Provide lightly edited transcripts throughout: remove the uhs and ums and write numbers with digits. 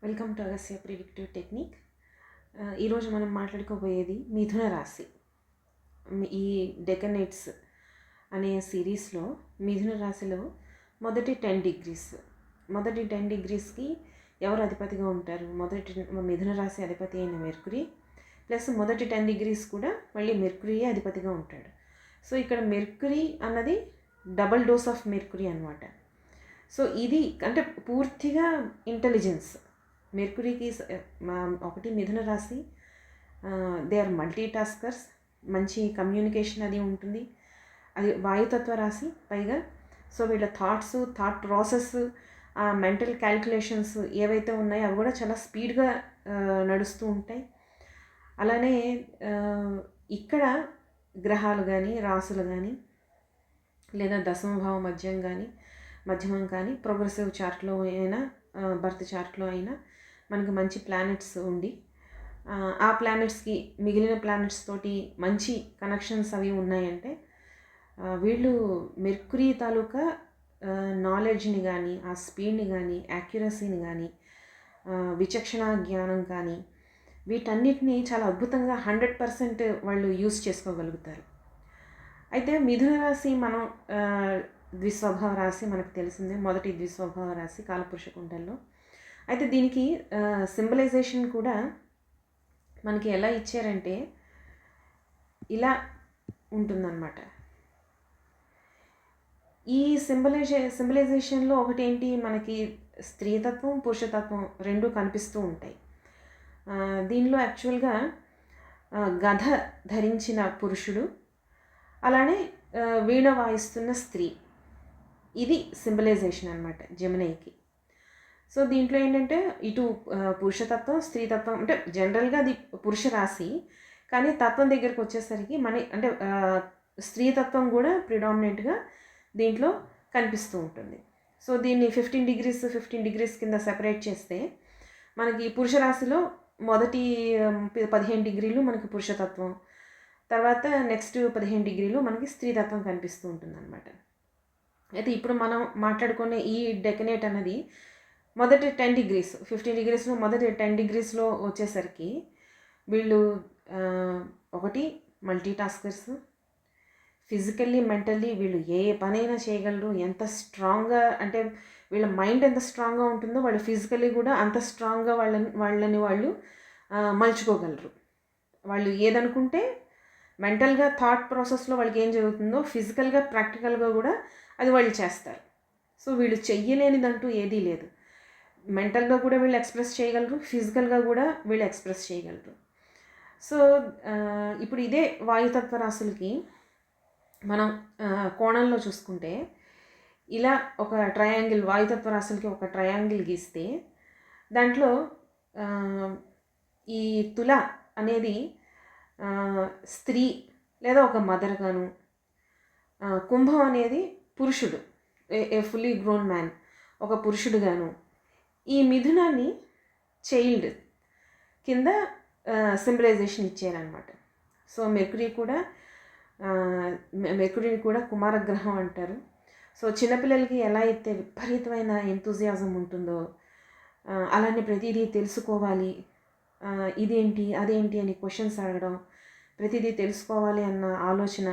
Welcome to Agasya predictive technique. ఈరోజు మనం మాట్లాడుకోబోయేది మిథున రాశి. ఈ డెకనెట్స్ అనే సిరీస్లో మిథున రాశిలో మొదటి 10 డిగ్రీస్కి ఎవరు అధిపతిగా ఉంటారు? మిథున రాశి అధిపతి అయిన మెర్కురీ ప్లస్ మొదటి 10 డిగ్రీస్ కూడా మళ్ళీ మెర్కురీయే అధిపతిగా ఉంటాడు. సో ఇక్కడ మెర్కురీ అన్నది డబల్ డోస్ ఆఫ్ మెర్కురీ అనమాట. సో ఇది అంటే పూర్తిగా ఇంటెలిజెన్స్. మెర్కురీకి ఒకటి మిథున రాశి, దే ఆర్ మల్టీ టాస్కర్స్, మంచి కమ్యూనికేషన్ అది ఉంటుంది. అది వాయుతత్వ రాశి పైగా. సో వీళ్ళ థాట్ ప్రాసెస్, ఆ మెంటల్ క్యాల్కులేషన్స్ ఏవైతే ఉన్నాయో అవి కూడా చాలా స్పీడ్గా నడుస్తూ ఉంటాయి. అలానే ఇక్కడ గ్రహాలు కానీ రాసులు కానీ లేదా దశమభావ మధ్యమం కానీ ప్రోగ్రెసివ్ చార్ట్లో అయినా బర్త్ చార్ట్లో అయినా మనకి మంచి ప్లానెట్స్ ఉండి ఆ ప్లానెట్స్కి మిగిలిన ప్లానెట్స్ తోటి మంచి కనెక్షన్స్ అవి ఉన్నాయంటే వీళ్ళు మెర్కురీ తాలూకా నాలెడ్జ్ని కానీ, ఆ స్పీడ్ని కానీ, యాక్యురసీని కానీ, విచక్షణ జ్ఞానం కానీ వీటన్నిటిని చాలా అద్భుతంగా 100% వాళ్ళు యూజ్ చేసుకోగలుగుతారు. అయితే మిథున రాశి మనం ద్విస్వభావ రాశి మనకు తెలిసిందే. మొదటి ద్విస్వభావ రాశి కాలపురుష కుండల్లో. అయితే దీనికి సింబలైజేషన్ కూడా మనకి ఎలా ఇచ్చారంటే ఇలా ఉంటుందన్నమాట. ఈ సింబలైజేషన్లో ఒకటి ఏంటి, మనకి స్త్రీతత్వం పురుషతత్వం రెండు కనిపిస్తూ ఉంటాయి. దీనిలో యాక్చువల్గా గధ ధరించిన పురుషుడు, అలానే వీణ వాయిస్తున్న స్త్రీ, ఇది సింబలైజేషన్ అనమాట జెమినైకి. సో దీంట్లో ఏంటంటే ఇటు పురుషతత్వం స్త్రీతత్వం, అంటే జనరల్గా అది పురుష రాశి, కానీ తత్వం దగ్గరికి వచ్చేసరికి అంటే స్త్రీతత్వం కూడా ప్రిడామినెంట్గా దీంట్లో కనిపిస్తూ ఉంటుంది. సో దీన్ని 15 డిగ్రీస్ కింద సెపరేట్ చేస్తే మనకి పురుష రాశిలో మొదటి 15 డిగ్రీలు మనకి పురుషతత్వం, తర్వాత నెక్స్ట్ 15 డిగ్రీలు మనకి స్త్రీతత్వం కనిపిస్తూ ఉంటుంది అనమాట. అయితే ఇప్పుడు మనం మాట్లాడుకునే ఈ డెకనేట్ అన్నది మొదటి 10 డిగ్రీస్, 15 డిగ్రీస్లో మొదటి 10 డిగ్రీస్లో వచ్చేసరికి వీళ్ళు ఒకటి మల్టీ టాస్కర్స్, ఫిజికల్లీ మెంటల్లీ వీళ్ళు ఏ పనైనా చేయగలరు. ఎంత స్ట్రాంగ్గా అంటే వీళ్ళ మైండ్ ఎంత స్ట్రాంగ్గా ఉంటుందో వాళ్ళు ఫిజికల్లీ కూడా అంత స్ట్రాంగ్గా వాళ్ళని వాళ్ళు మలుచుకోగలరు. వాళ్ళు ఏదనుకుంటే మెంటల్గా థాట్ ప్రాసెస్లో వాళ్ళకి ఏం జరుగుతుందో ఫిజికల్గా ప్రాక్టికల్గా కూడా అది వాళ్ళు చేస్తారు. సో వీళ్ళు చెయ్యలేనిదంటూ ఏదీ లేదు. మెంటల్గా కూడా వీళ్ళు ఎక్స్ప్రెస్ చేయగలరు, ఫిజికల్గా కూడా వీళ్ళు ఎక్స్ప్రెస్ చేయగలరు. సో ఇప్పుడు ఇదే వాయుతత్వ రాశులకి మనం కోణంలో చూసుకుంటే ఇలా ఒక ట్రయాంగిల్, వాయుతత్వ రాశులకి ఒక ట్రయాంగిల్ గీస్తే దాంట్లో ఈ తుల అనేది స్త్రీ లేదా ఒక మదర్ గాను, కుంభం అనేది పురుషుడు, ఏ ఫుల్లీ గ్రోన్ మ్యాన్, ఒక పురుషుడుగాను, ఈ మిథునాన్ని చైల్డ్ కింద సింబలైజేషన్ ఇచ్చారనమాట. సో మెర్కురీని కూడా కుమారగ్రహం అంటారు. సో చిన్నపిల్లలకి ఎలా అయితే విపరీతమైన ఎంతూజియాజం ఉంటుందో, అలానే ప్రతిదీ తెలుసుకోవాలి, ఇదేంటి అదేంటి అని క్వశ్చన్స్ అడగడం, ప్రతిదీ తెలుసుకోవాలి అన్న ఆలోచన,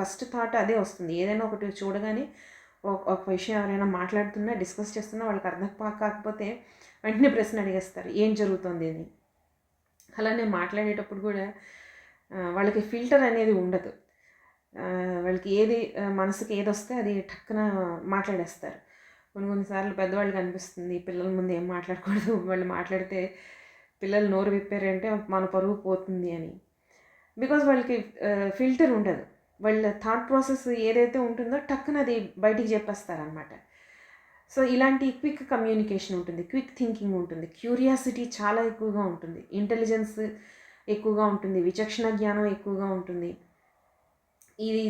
ఫస్ట్ థాట్ అదే వస్తుంది. ఏదైనా ఒకటి చూడగానే ఒక విషయం ఎవరైనా మాట్లాడుతున్నా డిస్కస్ చేస్తున్నా వాళ్ళకి అర్థం కాకపోతే వెంటనే ప్రశ్న అడిగేస్తారు, ఏం జరుగుతుంది అని. అలానే మాట్లాడేటప్పుడు కూడా వాళ్ళకి ఫిల్టర్ అనేది ఉండదు. వాళ్ళకి ఏది మనసుకి ఏది వస్తే అది టక్కున మాట్లాడేస్తారు. కొన్నిసార్లు పెద్దవాళ్ళకి అనిపిస్తుంది పిల్లల ముందు ఏం మాట్లాడకూడదు, వాళ్ళు మాట్లాడితే పిల్లలు నోరు విప్పారంటే మన పరువు పోతుంది అని. బికాజ్ వాళ్ళకి ఫిల్టర్ ఉండదు. వాళ్ళ థాట్ ప్రాసెస్ ఏదైతే ఉంటుందో టక్కున అది బయటికి చెప్పేస్తారనమాట. సో ఇలాంటి క్విక్ కమ్యూనికేషన్ ఉంటుంది, క్విక్ థింకింగ్ ఉంటుంది, క్యూరియాసిటీ చాలా ఎక్కువగా ఉంటుంది, ఇంటెలిజెన్స్ ఎక్కువగా ఉంటుంది, విచక్షణ జ్ఞానం ఎక్కువగా ఉంటుంది. ఇది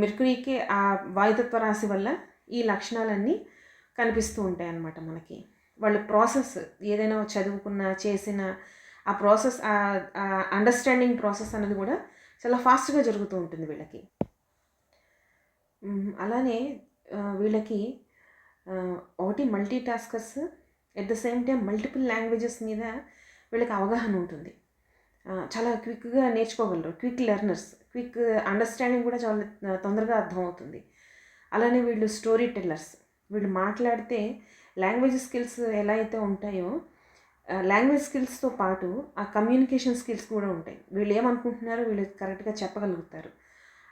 మెర్కురీకి ఆ వాయుతత్వ రాశి వల్ల ఈ లక్షణాలన్నీ కనిపిస్తూ ఉంటాయి అన్నమాట మనకి. వాళ్ళ ప్రాసెస్ ఏదైనా చదువుకున్న చేసిన ఆ ప్రాసెస్, అండర్స్టాండింగ్ ప్రాసెస్ అనేది కూడా చాలా ఫాస్ట్గా జరుగుతూ ఉంటుంది వీళ్ళకి. అలానే వీళ్ళకి ఒకటి multi taskers, at the same time multiple languages మీద వీళ్ళకి అవగాహన ఉంటుంది. చాలా క్విక్గా నేర్చుకోగలరు, క్విక్ లెర్నర్స్, క్విక్ అండర్స్టాండింగ్ కూడా చాలా తొందరగా అర్థమవుతుంది. అలానే వీళ్ళు స్టోరీ టెల్లర్స్. వీళ్ళు మాట్లాడితే లాంగ్వేజ్ స్కిల్స్ ఎలా అయితే ఉంటాయో లాంగ్వేజ్ స్కిల్స్తో పాటు ఆ కమ్యూనికేషన్ స్కిల్స్ కూడా ఉంటాయి. వీళ్ళు ఏమనుకుంటున్నారో వీళ్ళు కరెక్ట్గా చెప్పగలుగుతారు.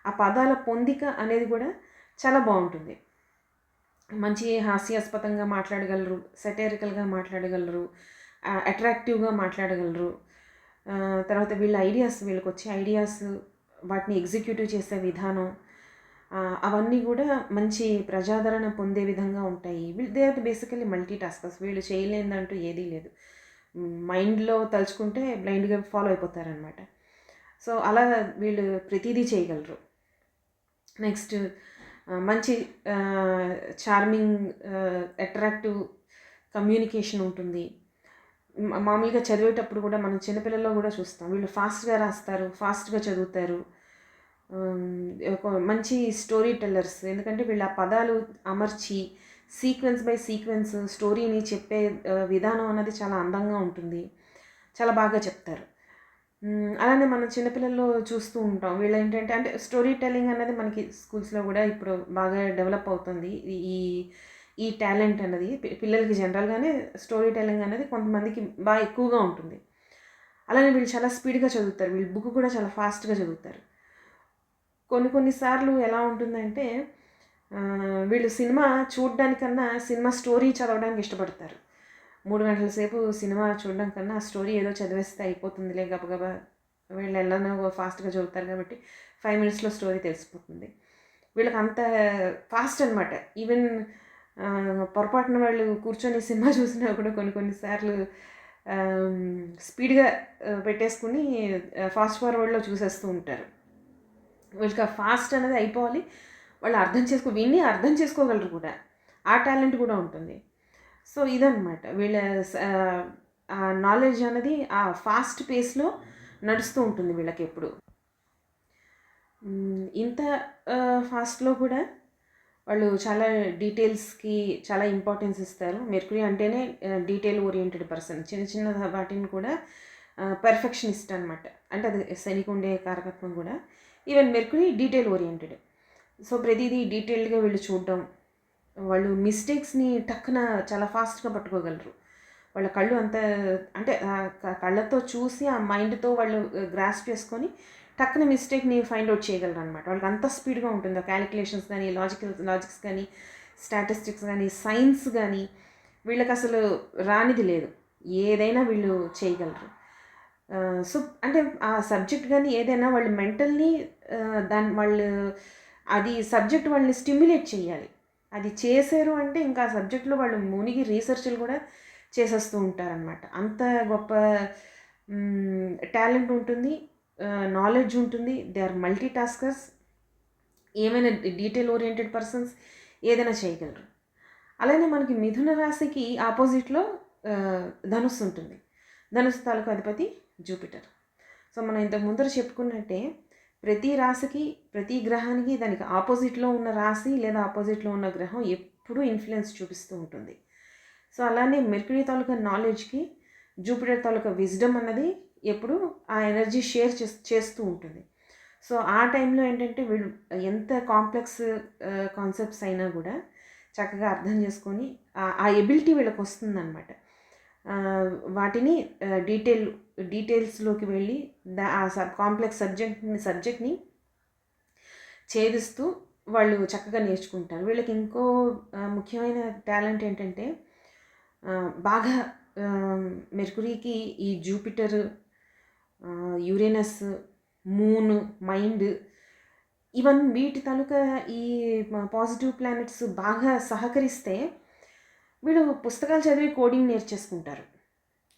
ఆ పదాల పొందిక అనేది కూడా చాలా బాగుంటుంది. మంచి హాస్యాస్పదంగా మాట్లాడగలరు, సెటైరికల్గా మాట్లాడగలరు, అట్రాక్టివ్గా మాట్లాడగలరు. తర్వాత వీళ్ళ ఐడియాస్, వీళ్ళకి వచ్చే ఐడియాస్ వాటిని ఎగ్జిక్యూటివ్ చేసే విధానం అవన్నీ కూడా మంచి ప్రజాదరణ పొందే విధంగా ఉంటాయి. They are basically multi taskers. వీళ్ళు చేయలేదంటూ ఏదీ లేదు. మైండ్లో తలుచుకుంటే బ్లైండ్గా ఫాలో అయిపోతారనమాట. సో అలా వీళ్ళు ప్రతిదీ చేయగలరు. నెక్స్ట్ మంచి చార్మింగ్, అట్రాక్టివ్ కమ్యూనికేషన్ ఉంటుంది. మామూలుగా చదివేటప్పుడు కూడా మనం చిన్నపిల్లల్లో కూడా చూస్తాం. వీళ్ళు ఫాస్ట్గా రాస్తారు, ఫాస్ట్గా చదువుతారు. ఒక మంచి స్టోరీ టెల్లర్స్. ఎందుకంటే వీళ్ళు ఆ పదాలు అమర్చి సీక్వెన్స్ బై సీక్వెన్స్ స్టోరీని చెప్పే విధానం అన్నది చాలా అందంగా ఉంటుంది, చాలా బాగా చెప్తారు. అలానే మనం చిన్నపిల్లల్లో చూస్తూ ఉంటాం. వీళ్ళు ఏంటంటే అంటే స్టోరీ టెల్లింగ్ అనేది మనకి స్కూల్స్లో కూడా ఇప్పుడు బాగా డెవలప్ అవుతుంది. ఈ ఈ టాలెంట్ అన్నది పిల్లలకి జనరల్గానే స్టోరీ టెల్లింగ్ అనేది కొంతమందికి బాగా ఎక్కువగా ఉంటుంది. అలానే వీళ్ళు చాలా స్పీడ్గా చదువుతారు. వీళ్ళు బుక్ కూడా చాలా ఫాస్ట్గా చదువుతారు. కొన్నిసార్లు ఎలా ఉంటుందంటే వీళ్ళు సినిమా చూడడానికన్నా సినిమా స్టోరీ చదవడానికి ఇష్టపడతారు. 3 గంటల సేపు సినిమా చూడడం కన్నా ఆ స్టోరీ ఏదో చదివేస్తే అయిపోతుందిలే, గబగబా వీళ్ళు ఎలానో ఫాస్ట్గా చదువుతారు కాబట్టి 5 మినిట్స్లో స్టోరీ తెలిసిపోతుంది. వీళ్ళకి అంత ఫాస్ట్ అనమాట. ఈవెన్ పొరపాటున వాళ్ళు కూర్చొని సినిమా చూసినా కూడా కొన్నిసార్లు స్పీడ్గా పెట్టేసుకుని ఫాస్ట్ ఫార్వర్డ్లో చూసేస్తూ ఉంటారు. వీళ్ళకి ఆ ఫాస్ట్ అనేది అయిపోవాలి, వాళ్ళు విని అర్థం చేసుకోగలరు కూడా, ఆ టాలెంట్ కూడా ఉంటుంది. సో ఇదన్నమాట వీళ్ళ ఆ నాలెడ్జ్ అనేది ఆ ఫాస్ట్ పేస్లో నడుస్తూ ఉంటుంది వీళ్ళకి ఎప్పుడు. ఇంత ఫాస్ట్లో కూడా వాళ్ళు చాలా డీటెయిల్స్కి చాలా ఇంపార్టెన్స్ ఇస్తారు. మెర్క్యూరీ అంటేనే డీటెయిల్ ఓరియంటెడ్ పర్సన్. చిన్న వాటిని కూడా పర్ఫెక్షనిస్ట్ అనమాట. అంటే అది శనికి ఉండే కారకత్వం కూడా. Even mercury detail oriented. So ప్రతిదీ డీటెయిల్డ్గా వీళ్ళు చూడడం, వాళ్ళు మిస్టేక్స్ని టక్కున చాలా ఫాస్ట్గా పట్టుకోగలరు. వాళ్ళ కళ్ళు అంత అంటే కళ్ళతో చూసి ఆ మైండ్తో వాళ్ళు గ్రాస్ప్ చేసుకొని టక్కున మిస్టేక్ని ఫైండ్ అవుట్ చేయగలరు అనమాట. వాళ్ళకి అంత స్పీడ్గా ఉంటుంది. క్యాలిక్యులేషన్స్ కానీ, లాజిక్స్ కానీ, స్టాటిస్టిక్స్ కానీ, సైన్స్ కానీ వీళ్ళకి అసలు రానిది లేదు. ఏదైనా వీళ్ళు చేయగలరు. సో అంటే ఆ సబ్జెక్ట్ కానీ ఏదైనా వాళ్ళు మెంటల్ని వాళ్ళు అది సబ్జెక్ట్ వాళ్ళని స్టిమ్యులేట్ చేయాలి. అది చేశారు అంటే ఇంకా ఆ సబ్జెక్ట్లో వాళ్ళు మునిగి రీసెర్చ్లు కూడా చేసేస్తూ ఉంటారనమాట. అంత గొప్ప టాలెంట్ ఉంటుంది, నాలెడ్జ్ ఉంటుంది. They are multi taskers. ఏమైనా డీటెయిల్ ఓరియంటెడ్ పర్సన్స్ ఏదైనా చేయగలరు. అలానే మనకి మిథున రాశికి ఆపోజిట్లో ధనుస్సు ఉంటుంది. ధనుస్సు తాలూకు అధిపతి జూపిటర్. సో మనం ఇంతకు ముందర చెప్పుకున్నట్టే ప్రతి రాశికి, ప్రతి గ్రహానికి దానికి ఆపోజిట్లో ఉన్న రాశి లేదా ఆపోజిట్లో ఉన్న గ్రహం ఎప్పుడూ ఇన్ఫ్లుయెన్స్ చూపిస్తూ ఉంటుంది. సో అలానే మెర్క్యూరీ తాలూకా నాలెడ్జ్కి జూపిటర్ తాలూకా విజ్డమ్ అన్నది ఎప్పుడు ఆ ఎనర్జీ షేర్ చేస్తూ ఉంటుంది. సో ఆ టైంలో ఏంటంటే వీళ్ళు ఎంత కాంప్లెక్స్ కాన్సెప్ట్స్ అయినా కూడా చక్కగా అర్థం చేసుకొని ఆ ఎబిలిటీ వీళ్ళకి వస్తుందన్నమాట. వాటిని డీటెయిల్స్లోకి వెళ్ళి ఆ కాంప్లెక్స్ సబ్జెక్ట్ని ఛేదిస్తూ వాళ్ళు చక్కగా నేర్చుకుంటారు. వీళ్ళకి ఇంకో ముఖ్యమైన టాలెంట్ ఏంటంటే బాగా మెర్క్యూరీకి ఈ Jupiter, Uranus, moon, mind even వీటి తాలూకా ఈ పాజిటివ్ ప్లానెట్స్ బాగా సహకరిస్తే వీళ్ళు పుస్తకాలు చదివి కోడింగ్ నేర్చేసుకుంటారు.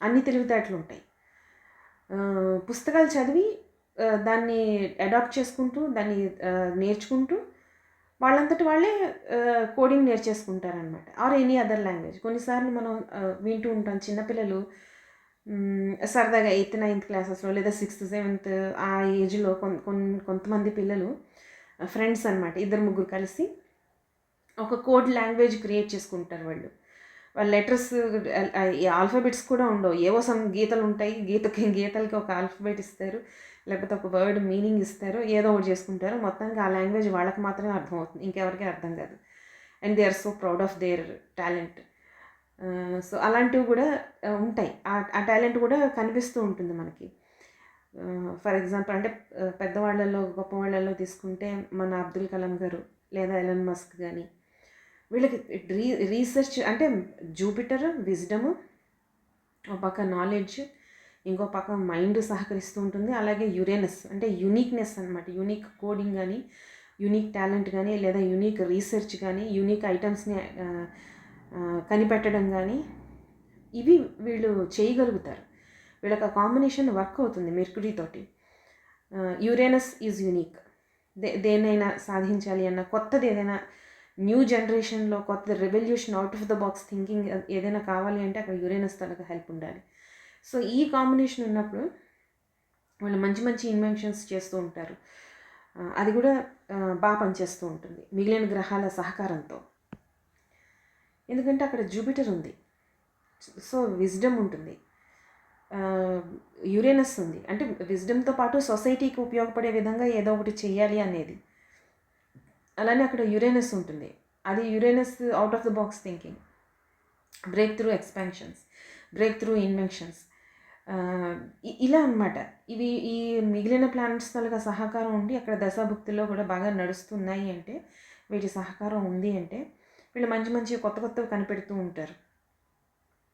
అన్ని తెలివితేటలు ఉంటాయి. పుస్తకాలు చదివి దాన్ని అడాప్ట్ చేసుకుంటూ దాన్ని నేర్చుకుంటూ వాళ్ళంతటి వాళ్ళే కోడింగ్ నేర్చేసుకుంటారనమాట. Or any other language. కొన్నిసార్లు మనం వింటూ ఉంటాం చిన్నపిల్లలు సరదాగా 8th 9th క్లాసెస్లో లేదా 6th 7th ఆ ఏజ్లో కొంతమంది పిల్లలు ఫ్రెండ్స్ అనమాట, 2-3 కలిసి ఒక కోడ్ లాంగ్వేజ్ క్రియేట్ చేసుకుంటారు వాళ్ళు. వాళ్ళ లెటర్స్ ఆల్ఫాబెట్స్ కూడా ఉండవు, ఏవో సమ్ గీతలు ఉంటాయి, గీతలకి ఒక ఆల్ఫాబెట్ ఇస్తారు, లేకపోతే ఒక వర్డ్ మీనింగ్ ఇస్తారు, ఏదో ఒకటి చేసుకుంటారు. మొత్తానికి ఆ లాంగ్వేజ్ వాళ్ళకి మాత్రమే అర్థమవుతుంది, ఇంకెవరికి అర్థం కాదు. And they are so proud of their talent. So అలాంటివి కూడా ఉంటాయి. ఆ టాలెంట్ కూడా కనిపిస్తూ ఉంటుంది మనకి. ఫర్ ఎగ్జాంపుల్ అంటే పెద్దవాళ్ళలో గొప్పవాళ్ళలో తీసుకుంటే మన అబ్దుల్ కలాం గారు లేదా ఎలన్ మస్క్ కానీ, వీళ్ళకి రీసెర్చ్ అంటే జూపిటర్ విజ్డము, ఒక పక్క నాలెడ్జ్, ఇంకో పక్క మైండ్ సహకరిస్తూ ఉంటుంది. అలాగే యురేనస్ అంటే యూనిక్నెస్ అనమాట, యూనిక్ కోడింగ్ కానీ, యూనిక్ టాలెంట్ కానీ, లేదా యూనిక్ రీసెర్చ్ కానీ, యూనిక్ ఐటమ్స్ని కనిపెట్టడం కానీ, ఇవి వీళ్ళు చేయగలుగుతారు. వీళ్ళకి ఆ కాంబినేషన్ వర్క్ అవుతుంది మెర్క్యూరీ తోటి. Uranus is unique. దేనైనా సాధించాలి అన్న కొత్తది, ఏదైనా న్యూ జనరేషన్లో కొత్త revolution, out of the box thinking ఏదైనా కావాలి అంటే అక్కడ యురేనస్ తనకు హెల్ప్ ఉండాలి. సో ఈ కాంబినేషన్ ఉన్నప్పుడు వాళ్ళు మంచి మంచి ఇన్వెన్షన్స్ చేస్తూ ఉంటారు. అది కూడా బాగా పనిచేస్తూ ఉంటుంది మిగిలిన గ్రహాల సహకారంతో. ఎందుకంటే అక్కడ జూపిటర్ ఉంది, సో విజ్డమ్ ఉంటుంది. యురేనస్ ఉంది, అంటే విజ్డమ్తో పాటు సొసైటీకి ఉపయోగపడే విధంగా ఏదో ఒకటి చెయ్యాలి అనేది. అలానే అక్కడ యురేనస్ ఉంటుంది, అది Uranus out of the box thinking, break through expansions, break through inventions, ఇలా అన్నమాట. ఇవి ఈ మిగిలిన ప్లానెట్స్ తాలూకా సహకారం ఉండి అక్కడ దశాభుక్తిలో కూడా బాగా నడుస్తున్నాయి అంటే, వీటి సహకారం ఉంది అంటే వీళ్ళు మంచి మంచి కొత్త కొత్తవి కనిపెడుతూ ఉంటారు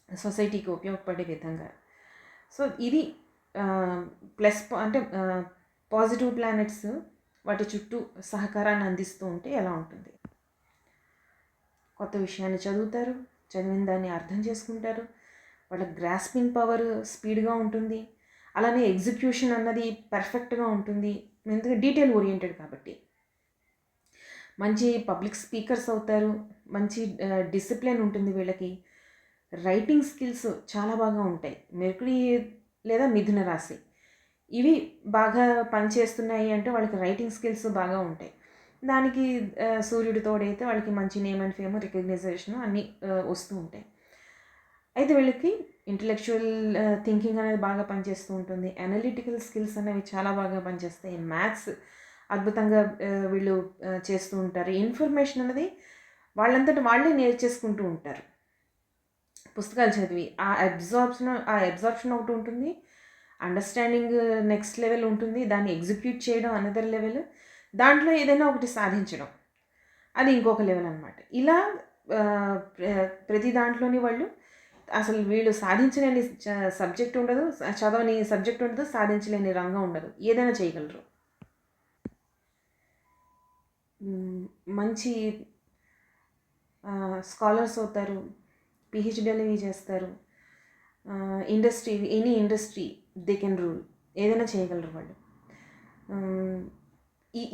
సొసైటీకి ఉపయోగపడే విధంగా. సో ఇది ప్లస్ అంటే పాజిటివ్ ప్లానెట్స్ వాటి చుట్టూ సహకారాన్ని అందిస్తూ ఉంటే ఎలా ఉంటుంది. కొత్త విషయాన్ని చదువుతారు, చదివిన దాన్ని అర్థం చేసుకుంటారు, వాళ్ళ గ్రాస్పింగ్ పవర్ స్పీడ్గా ఉంటుంది, అలానే ఎగ్జిక్యూషన్ అన్నది పర్ఫెక్ట్గా ఉంటుంది, ఎందుకంటే డీటెయిల్ ఓరియంటెడ్ కాబట్టి. మంచి పబ్లిక్ స్పీకర్స్ అవుతారు, మంచి డిసిప్లిన్ ఉంటుంది వీళ్ళకి. రైటింగ్ స్కిల్స్ చాలా బాగా ఉంటాయి. మెర్క్యూరీ లేదా మిథున రాశి ఇవి బాగా పనిచేస్తున్నాయి అంటే వాళ్ళకి రైటింగ్ స్కిల్స్ బాగా ఉంటాయి. దానికి సూర్యుడి తోడైతే వాళ్ళకి మంచి నేమ్ అండ్ ఫేమ్, రికగ్నైజేషన్ అన్నీ వస్తూ ఉంటాయి. అయితే వీళ్ళకి ఇంటలెక్చువల్ థింకింగ్ అనేది బాగా పనిచేస్తూ ఉంటుంది, అనలిటికల్ స్కిల్స్ అనేవి చాలా బాగా పనిచేస్తాయి, మ్యాథ్స్ అద్భుతంగా వీళ్ళు చేస్తూ ఉంటారు. ఇన్ఫర్మేషన్ అనేది వాళ్ళంతటి వాళ్ళే నేర్చేసుకుంటూ ఉంటారు పుస్తకాలు చదివి. ఆ అబ్జార్ప్షన్ ఒకటి ఉంటుంది, అండర్స్టాండింగ్ నెక్స్ట్ లెవెల్ ఉంటుంది, దాన్ని ఎగ్జిక్యూట్ చేయడం అనదర్ లెవెల్, దాంట్లో ఏదైనా ఒకటి సాధించడం అది ఇంకొక లెవెల్ అనమాట. ఇలా ప్రతి దాంట్లోని వాళ్ళు అసలు వీళ్ళు సాధించలేని సబ్జెక్ట్ ఉండదు, చదవని సబ్జెక్ట్ ఉండదు, సాధించలేని రంగం ఉండదు, ఏదైనా చేయగలరు. మంచి స్కాలర్స్ అవుతారు, పిహెచ్డీలు చేస్తారు, any industry they can rule, ఏదైనా చేయగలరు వాళ్ళు.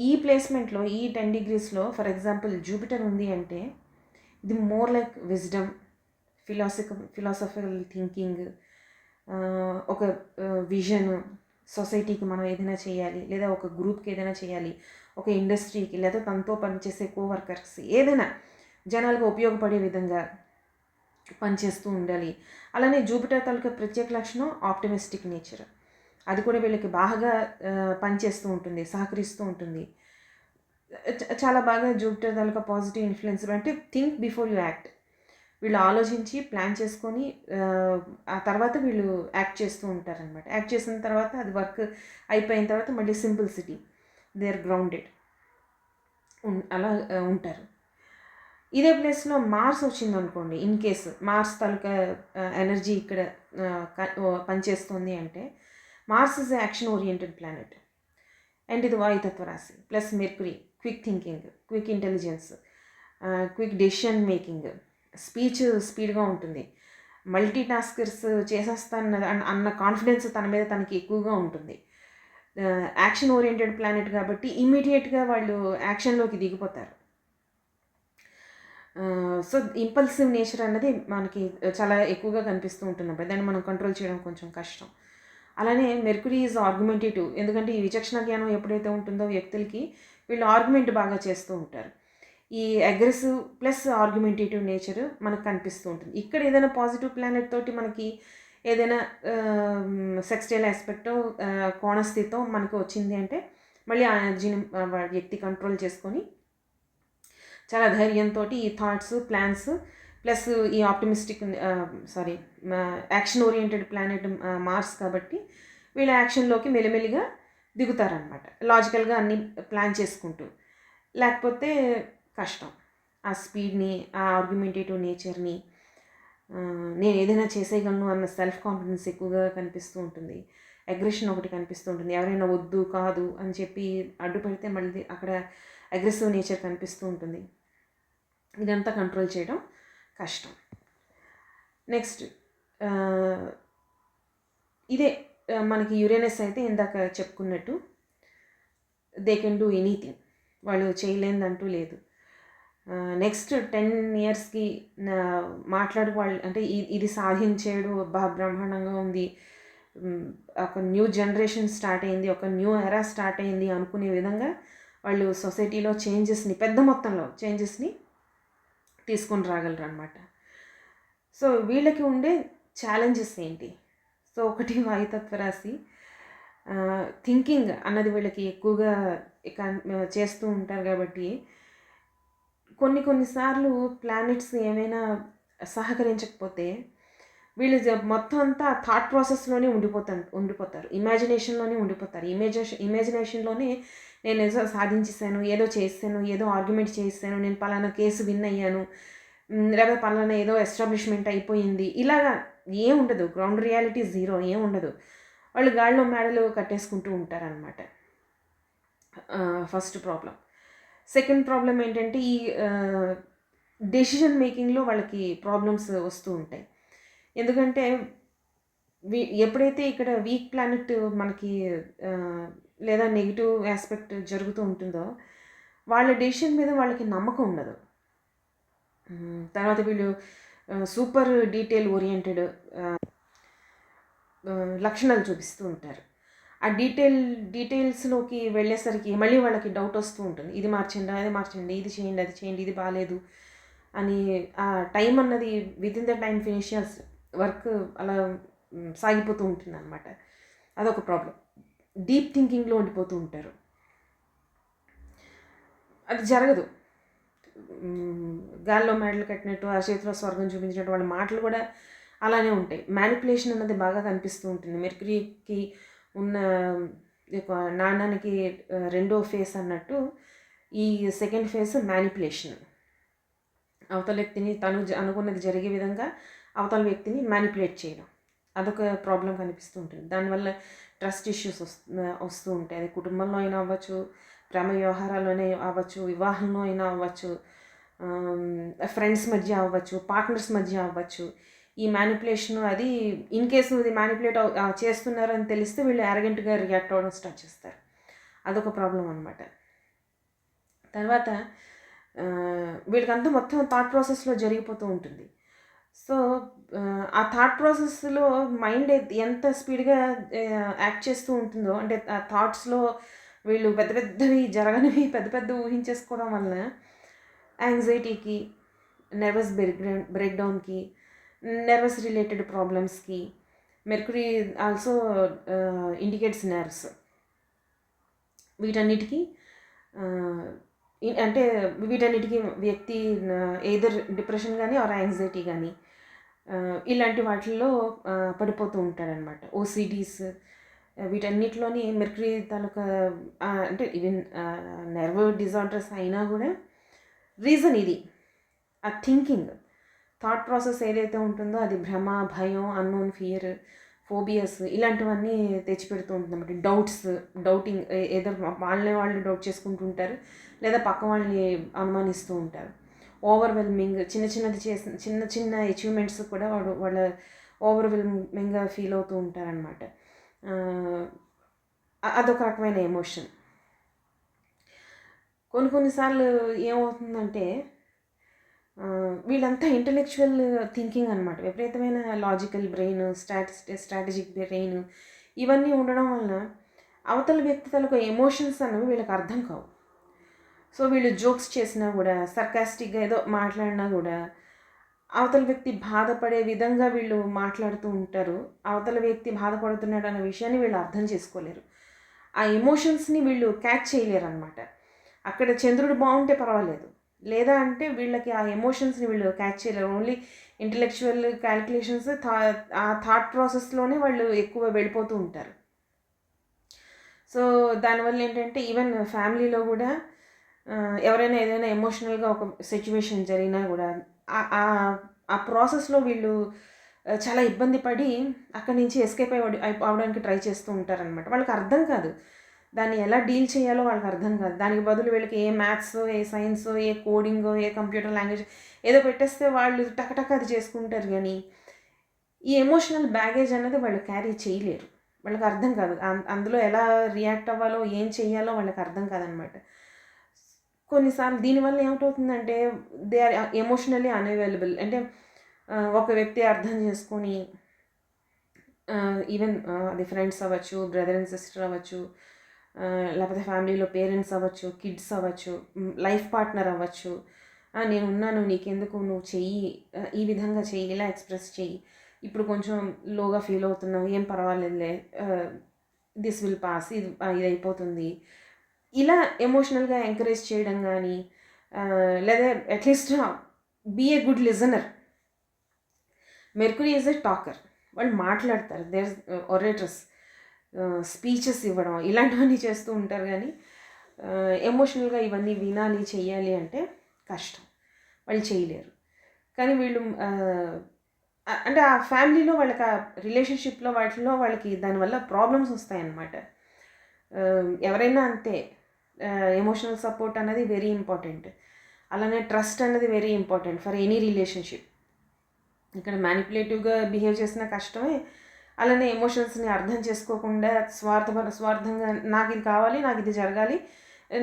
ఈ ప్లేస్మెంట్లో ఈ 10 degreesలో ఫర్ ఎగ్జాంపుల్ జూపిటర్ ఉంది అంటే ఇది more like wisdom, philosophical thinking, ఒక విజన్, సొసైటీకి మనం ఏదైనా చేయాలి, లేదా ఒక గ్రూప్కి ఏదైనా చేయాలి, ఒక ఇండస్ట్రీకి, లేదా తనతో పనిచేసే కోవర్కర్స్ ఏదైనా జనాలకు ఉపయోగపడే విధంగా పనిచేస్తూ ఉండాలి. అలానే జూపిటర్ తాలూకా ప్రత్యేక లక్షణం ఆప్టిమిస్టిక్ నేచర్, అది కూడా వీళ్ళకి బాగా పనిచేస్తూ ఉంటుంది, సహకరిస్తూ ఉంటుంది. చాలా బాగా జూపిటర్ తాలూకా పాజిటివ్ ఇన్ఫ్లుయెన్స్ అంటే థింక్ బిఫోర్ యూ యాక్ట్. వీళ్ళు ఆలోచించి ప్లాన్ చేసుకొని ఆ తర్వాత వీళ్ళు యాక్ట్ చేస్తూ ఉంటారనమాట. యాక్ట్ చేసిన తర్వాత అది వర్క్ అయిపోయిన తర్వాత మళ్ళీ సింప్లిసిటీ, దే ఆర్ గ్రౌండెడ్, అలా ఉంటారు. ఇదే ప్లేస్లో మార్స్ వచ్చింది అనుకోండి, ఇన్ కేసు మార్స్ తాలూకా ఎనర్జీ ఇక్కడ పనిచేస్తుంది అంటే, Mars is action oriented planet and ఇది వాయుతత్వ రాశి, plus Mercury quick thinking, quick intelligence, quick decision making, speech స్పీడ్గా ఉంటుంది, మల్టీ టాస్కర్స్ చేసేస్తాను అన్న కాన్ఫిడెన్స్ తన మీద తనకి ఎక్కువగా ఉంటుంది. యాక్షన్ ఓరియంటెడ్ ప్లానెట్ కాబట్టి ఇమ్మీడియట్గా వాళ్ళు యాక్షన్లోకి దిగిపోతారు. సో ఇంపల్సివ్ నేచర్ అన్నది మనకి చాలా ఎక్కువగా కనిపిస్తూ ఉంటుంది, దాన్ని మనం కంట్రోల్ చేయడం కొంచెం కష్టం. అలానే మెర్క్యూరీ ఈజ్ ఆర్గ్యుమెంటేటివ్, ఎందుకంటే ఈ విచక్షణ జ్ఞానం ఎప్పుడైతే ఉంటుందో వ్యక్తులకి, వీళ్ళు ఆర్గ్యుమెంట్ బాగా చేస్తూ ఉంటారు. ఈ అగ్రెసివ్ ప్లస్ ఆర్గ్యుమెంటేటివ్ నేచర్ మనకు కనిపిస్తూ ఉంటుంది. ఇక్కడ ఏదైనా పాజిటివ్ ప్లానెట్ తోటి మనకి ఏదైనా సెక్స్టైల్ ఆస్పెక్టో కోణస్థితో మనకు వచ్చింది అంటే మళ్ళీ ఆ ఎనర్జీని వ్యక్తి కంట్రోల్ చేసుకొని చాలా ధైర్యంతో ఈ థాట్స్ ప్లాన్స్ ప్లస్ ఈ optimistic action oriented planet Mars కాబట్టి వీళ్ళ యాక్షన్లోకి మెల్లిమెల్లిగా దిగుతారనమాట, లాజికల్గా అన్నీ ప్లాన్ చేసుకుంటూ. లేకపోతే కష్టం. ఆ స్పీడ్ని, ఆ ఆర్గ్యుమెంటేటివ్ నేచర్ని, నేను ఏదైనా చేసేయగలను అన్న సెల్ఫ్ కాన్ఫిడెన్స్ ఎక్కువగా కనిపిస్తూ ఉంటుంది. అగ్రెషన్ ఒకటి కనిపిస్తూ ఉంటుంది. ఎవరైనా వద్దు కాదు అని చెప్పి అడ్డుపడితే మళ్ళీ అక్కడ అగ్రెసివ్ నేచర్ కనిపిస్తూ ఉంటుంది. ఇదంతా కంట్రోల్ చేయడం కష్టం. నెక్స్ట్ ఇదే మనకి యురేనస్ అయితే ఇందాక చెప్పుకున్నట్టు దే కెన్ డూ ఎనీథింగ్, వాళ్ళు చేయలేదంటూ లేదు. నెక్స్ట్ 10 yearsకి మాట్లాడు వాళ్ళు అంటే ఇది సాధించాడు, బ్రహ్మాండంగా ఉంది, ఒక న్యూ జనరేషన్ స్టార్ట్ అయింది, ఒక న్యూ ఎరా స్టార్ట్ అయింది అనుకునే విధంగా వాళ్ళు సొసైటీలో చేంజెస్ని, పెద్ద మొత్తంలో చేంజెస్ని తీసుకొని రాగలరు అనమాట. సో వీళ్ళకి ఉండే ఛాలెంజెస్ ఏంటి? సో ఒకటి వాయుతత్వ రాశి థింకింగ్ అన్నది వీళ్ళకి ఎక్కువగా చేస్తూ ఉంటారు కాబట్టి కొన్నిసార్లు ప్లానెట్స్ ఏమైనా సహకరించకపోతే వీళ్ళు మొత్తం అంతా థాట్ ప్రాసెస్లోనే ఉండిపోతారు, ఇమాజినేషన్లోనే ఉండిపోతారు. ఇమాజినేషన్లోనే నేను ఏదో సాధించేసాను, ఏదో చేసాను, ఏదో ఆర్గ్యుమెంట్ చేసాను, నేను పలానా కేసు విన్ అయ్యాను, లేకపోతే పలానా ఏదో ఎస్టాబ్లిష్మెంట్ అయిపోయింది, ఇలాగా ఏం ఉండదు. గ్రౌండ్ రియాలిటీ జీరో, ఏం ఉండదు. వాళ్ళు గాడిలో మేడలు కట్టేసుకుంటూ ఉంటారనమాట. First problem. సెకండ్ ప్రాబ్లం ఏంటంటే ఈ డెసిషన్ మేకింగ్లో వాళ్ళకి ప్రాబ్లమ్స్ వస్తూ ఉంటాయి. ఎందుకంటే ఎప్పుడైతే ఇక్కడ వీక్ ప్లానెట్ మనకి లేదా నెగిటివ్ ఆస్పెక్ట్ జరుగుతూ ఉంటుందో వాళ్ళ డెసిషన్ మీద వాళ్ళకి నమ్మకం ఉండదు. తర్వాత వీళ్ళు సూపర్ డీటెయిల్ ఓరియంటెడ్ లక్షణాలు చూపిస్తూ ఉంటారు. ఆ డీటెయిల్స్లోకి వెళ్ళేసరికి మళ్ళీ వాళ్ళకి డౌట్ వస్తూ ఉంటుంది. ఇది మార్చండి, అది మార్చండి, ఇది చేయండి, అది చేయండి, ఇది బాగాలేదు అని. ఆ టైం అన్నది వితిన్ ద టైం ఫినిషియల్స్ వర్క్ అలా సాగిపోతూ ఉంటుంది అనమాట. అదొక ప్రాబ్లం. డీప్ థింకింగ్లో ఉండిపోతూ ఉంటారు. అది జరగదు. గాల్లో మేడలు కట్టినట్టు, ఆ చేతిలో స్వర్గం చూపించినట్టు వాళ్ళ మాటలు కూడా అలానే ఉంటాయి. మ్యానిపులేషన్ అన్నది బాగా కనిపిస్తూ ఉంటుంది. మెర్క్యూరీకి ఉన్న నాణానికి రెండో ఫేస్ అన్నట్టు ఈ సెకండ్ ఫేస్ మ్యానిపులేషన్. అవతల వ్యక్తిని తను అనుకున్నది జరిగే విధంగా అవతల వ్యక్తిని మ్యానిపులేట్ చేయడం, అదొక ప్రాబ్లం కనిపిస్తూ ఉంటుంది. దానివల్ల ట్రస్ట్ ఇష్యూస్ వస్తూ ఉంటాయి. అది కుటుంబంలో అయినా అవ్వచ్చు, ప్రేమ వ్యవహారాల్లోనే అవ్వచ్చు, వివాహంలో అయినా అవ్వచ్చు, ఫ్రెండ్స్ మధ్య అవ్వచ్చు, పార్ట్నర్స్ మధ్య అవ్వచ్చు. ఈ మ్యానిపులేషన్ అది ఇన్ కేసు ఇది మ్యానిపులేట్ చేస్తున్నారని తెలిస్తే వీళ్ళు యారగెంట్గా రియాక్ట్ అవ్వడం స్టార్ట్ చేస్తారు. అదొక ప్రాబ్లం అనమాట. తర్వాత వీళ్ళకంతా మొత్తం థాట్ ప్రాసెస్లో జరిగిపోతూ ఉంటుంది. సో ఆ థాట్ ప్రాసెస్లో మైండ్ ఎంత స్పీడ్గా యాక్ట్ చేస్తూ ఉంటుందో, అంటే ఆ థాట్స్లో వీళ్ళు పెద్ద పెద్దవి జరగనివి పెద్ద పెద్ద ఊహించేసుకోవడం వలన యాంగ్జైటీకి, నర్వస్ బ్రేక్డౌన్కి, నర్వస్ రిలేటెడ్ ప్రాబ్లమ్స్కి, మెర్క్యూరీ ఆల్సో ఇండికేట్స్ నర్వ్స్, వీటన్నిటికీ అంటే వీటన్నిటికీ వ్యక్తి ఎయిదర్ డిప్రెషన్ కానీ ఆర్ యాంగ్జైటీ కానీ ఇలాంటి వాటిల్లో పడిపోతూ ఉంటాడనమాట. ఓసిడీస్ వీటన్నిటిలోని మెర్క్యూరీ తాలూకా అంటే ఈవెన్ నర్వ్ డిజార్డర్స్ అయినా కూడా రీజన్ ఇది. ఆ థింకింగ్ థాట్ ప్రాసెస్ ఏదైతే ఉంటుందో అది భ్రమ, భయం, అన్నోన్ ఫియర్, ఫోబియస్ ఇలాంటివన్నీ తెచ్చిపెడుతూ ఉంటుంది అన్నమాట. డౌటింగ్, ఏదో వాళ్ళని వాళ్ళు డౌట్ చేసుకుంటూ ఉంటారు, లేదా పక్క వాళ్ళని అనుమానిస్తూ ఉంటారు. ఓవర్వెల్మింగ్, చిన్న చిన్న అచీవ్మెంట్స్ కూడా వాళ్ళ ఓవర్వెల్మింగ్గా ఫీల్ అవుతూ ఉంటారనమాట. అదొక రకమైన ఎమోషన్. కొన్నిసార్లు ఏమవుతుందంటే వీళ్ళంతా ఇంటలెక్చువల్ థింకింగ్ అనమాట. విపరీతమైన లాజికల్ బ్రెయిన్, స్ట్రాటజిక్ బ్రెయిన్ ఇవన్నీ ఉండడం వలన అవతల వ్యక్తి తాలూకు ఎమోషన్స్ అనేవి వీళ్ళకి అర్థం కావు. సో వీళ్ళు జోక్స్ చేసినా కూడా, సర్కాస్టిక్గా ఏదో మాట్లాడినా కూడా అవతల వ్యక్తి బాధపడే విధంగా వీళ్ళు మాట్లాడుతూ ఉంటారు. అవతల వ్యక్తి బాధపడుతున్నాడు అన్న విషయాన్ని వీళ్ళు అర్థం చేసుకోలేరు. ఆ ఎమోషన్స్ని వీళ్ళు క్యాచ్ చేయలేరన్నమాట. అక్కడ చంద్రుడు బాగుంటే పర్వాలేదు, లేదా అంటే వీళ్ళకి ఆ ఎమోషన్స్ని వీళ్ళు క్యాచ్ చేయలేరు. ఓన్లీ ఇంటలెక్చువల్ క్యాలిక్యులేషన్స్, ఆ థాట్ ప్రాసెస్లోనే వాళ్ళు ఎక్కువ వెళ్ళిపోతూ ఉంటారు. సో దానివల్ల ఏంటంటే ఈవెన్ ఫ్యామిలీలో కూడా ఎవరైనా ఏదైనా ఎమోషనల్గా ఒక సిచ్యువేషన్ జరిగినా కూడా ఆ ప్రాసెస్లో వీళ్ళు చాలా ఇబ్బంది పడి అక్కడి నుంచి ఎస్కేప్ అవడానికి ట్రై చేస్తూ ఉంటారనమాట. వాళ్ళకి అర్థం కాదు, దాన్ని ఎలా డీల్ చేయాలో వాళ్ళకి అర్థం కాదు. దానికి బదులు వీళ్ళకి ఏ మ్యాథ్స్, ఏ సైన్స్, ఏ కోడింగ్, ఏ కంప్యూటర్ లాంగ్వేజ్ ఏదో పెట్టేస్తే వాళ్ళు టకటక అది చేసుకుంటారు. కానీ ఈ ఎమోషనల్ బ్యాగేజ్ అనేది వాళ్ళు క్యారీ చేయలేరు. వాళ్ళకి అర్థం కాదు, అందులో ఎలా రియాక్ట్ అవ్వాలో, ఏం చేయాలో వాళ్ళకి అర్థం కాదనమాట. కొన్నిసార్లు దీనివల్ల ఏమిటవుతుందంటే దే ఆర్ ఎమోషనల్లీ అన్అవైలబుల్. అంటే ఒక వ్యక్తి అర్థం చేసుకొని ఈవెన్ అది ఫ్రెండ్స్ అవ్వచ్చు, బ్రదర్ అండ్ సిస్టర్ అవ్వచ్చు, లేకపోతే ఫ్యామిలీలో పేరెంట్స్ అవ్వచ్చు, కిడ్స్ అవ్వచ్చు, లైఫ్ పార్ట్నర్ అవ్వచ్చు, నేనున్నాను నీకెందుకు, నువ్వు చెయ్యి, ఈ విధంగా చెయ్యి, ఇలా ఎక్స్ప్రెస్ చెయ్యి, ఇప్పుడు కొంచెం లోగా ఫీల్ అవుతున్నావు, ఏం పర్వాలేదులే, దిస్ విల్ పాస్, ఇది అయిపోతుంది, ఇలా ఎమోషనల్గా ఎంకరేజ్ చేయడం కానీ, లేదా at least be a good listener. Mercury is a talker, వాళ్ళు మాట్లాడతారు, దేర్ ఒరేటర్స్, స్పీచెస్ ఇవ్వడం ఇలాంటివన్నీ చేస్తూ ఉంటారు. కానీ ఎమోషనల్గా ఇవన్నీ వినాలి, చెయ్యాలి అంటే కష్టం, వాళ్ళు చేయలేరు. కానీ వీళ్ళు అంటే ఆ ఫ్యామిలీలో వాళ్ళకి, ఆ రిలేషన్షిప్లో వాటిలో వాళ్ళకి దానివల్ల ప్రాబ్లమ్స్ వస్తాయన్నమాట. ఎవరైనా అంతే, ఎమోషనల్ సపోర్ట్ అనేది వెరీ ఇంపార్టెంట్. అలానే ట్రస్ట్ అనేది very important for any relationship. ఇక్కడ మ్యానిపులేటివ్గా బిహేవ్ చేసిన కష్టమే, అలానే ఎమోషన్స్ని అర్థం చేసుకోకుండా స్వార్థంగా నాకు ఇది కావాలి, నాకు ఇది జరగాలి,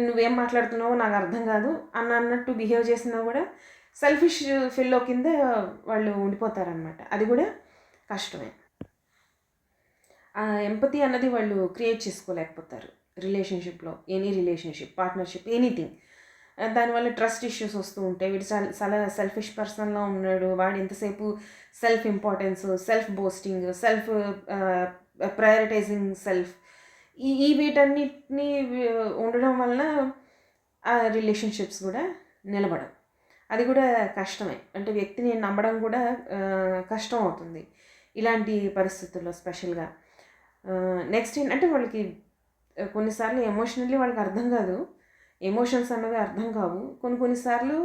నువ్వేం మాట్లాడుతున్నావో నాకు అర్థం కాదు అన్నట్టు బిహేవ్ చేసినా కూడా సెల్ఫిష్ ఫెల్లో కింద వాళ్ళు ఉండిపోతారనమాట. అది కూడా కష్టమే. ఆ ఎంపతి అన్నది వాళ్ళు క్రియేట్ చేసుకోలేకపోతారు రిలేషన్షిప్లో, ఎనీ రిలేషన్షిప్, పార్ట్నర్షిప్, ఎనీథింగ్. దానివల్ల ట్రస్ట్ ఇష్యూస్ వస్తూ ఉంటాయి. వీడు చాలా సెల్ఫిష్ పర్సన్లా ఉన్నాడు, వాడు ఎంతసేపు self importance, self boasting, self prioritising self, ఈ వీటన్నిటిని ఉండడం వలన ఆ రిలేషన్షిప్స్ కూడా నిలబడవు. అది కూడా కష్టమే. అంటే వ్యక్తిని నమ్మడం కూడా కష్టం అవుతుంది ఇలాంటి పరిస్థితుల్లో స్పెషల్గా. నెక్స్ట్ ఏంటంటే వాళ్ళకి కొన్నిసార్లు ఎమోషనల్లీ వాళ్ళకి అర్థం కాదు, ఎమోషన్స్ అన్నవి అర్థం కావు. కొన్నిసార్లు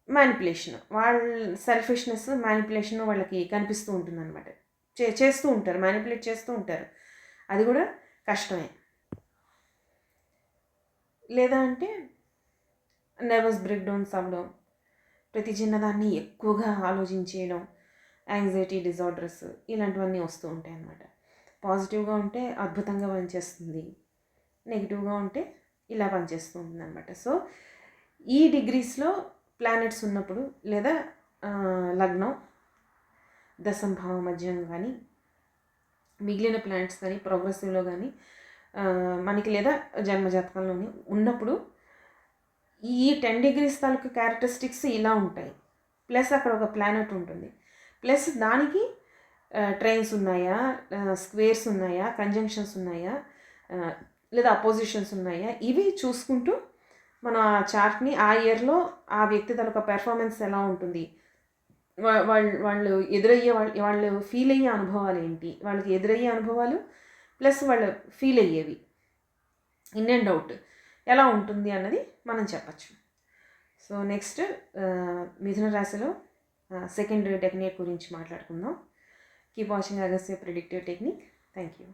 మ్యానిపులేషన్, వాళ్ళ సెల్ఫిష్నెస్, మ్యానిపులేషన్ వాళ్ళకి కనిపిస్తూ ఉంటుంది అనమాట. చేస్తూ ఉంటారు, మ్యానిపులేట్ చేస్తూ ఉంటారు. అది కూడా కష్టమే. లేదా అంటే నర్వస్ బ్రేక్ డౌన్స్ అవ్వడం, ప్రతి చిన్నదాన్ని ఎక్కువగా ఆలోచించేయడం, యాంగ్జైటీ డిజార్డర్స్, ఇలాంటివన్నీ వస్తూ ఉంటాయి అన్నమాట. పాజిటివ్గా ఉంటే అద్భుతంగా పనిచేస్తుంది, నెగిటివ్గా ఉంటే ఇలా పనిచేస్తూ ఉంటుంది అనమాట. సో ఈ డిగ్రీస్లో ప్లానెట్స్ ఉన్నప్పుడు, లేదా లగ్నం, దశంభావ మధ్యం కానీ, మిగిలిన ప్లానెట్స్ కానీ ప్రోగ్రెసివ్లో కానీ మనకి, లేదా జన్మజాతకంలోని ఉన్నప్పుడు ఈ 10 degrees తాలూకు క్యారెక్టరిస్టిక్స్ ఇలా ఉంటాయి. ప్లస్ అక్కడ ఒక ప్లానెట్ ఉంటుంది, ప్లస్ దానికి ట్రైన్స్ ఉన్నాయా, స్క్వేర్స్ ఉన్నాయా, కంజంక్షన్స్ ఉన్నాయా, లేదా అపోజిషన్స్ ఉన్నాయా, ఇవి చూసుకుంటూ మన ఆ చార్ట్ని ఆ ఇయర్లో ఆ వ్యక్తి తాలూకా పెర్ఫార్మెన్స్ ఎలా ఉంటుంది, వాళ్ళు ఎదురయ్యే వాళ్ళు ఫీల్ అయ్యే అనుభవాలు ఏంటి, వాళ్ళకి ఎదురయ్యే అనుభవాలు ప్లస్ వాళ్ళు ఫీల్ అయ్యేవి, ఇన్ అండ్ అవుట్ ఎలా ఉంటుంది అన్నది మనం చెప్పచ్చు. సో నెక్స్ట్ మిథున రాశిలో సెకండ్ డెకనేట్ గురించి మాట్లాడుకుందాం. Keep watching Agastya predictive technique. Thank you.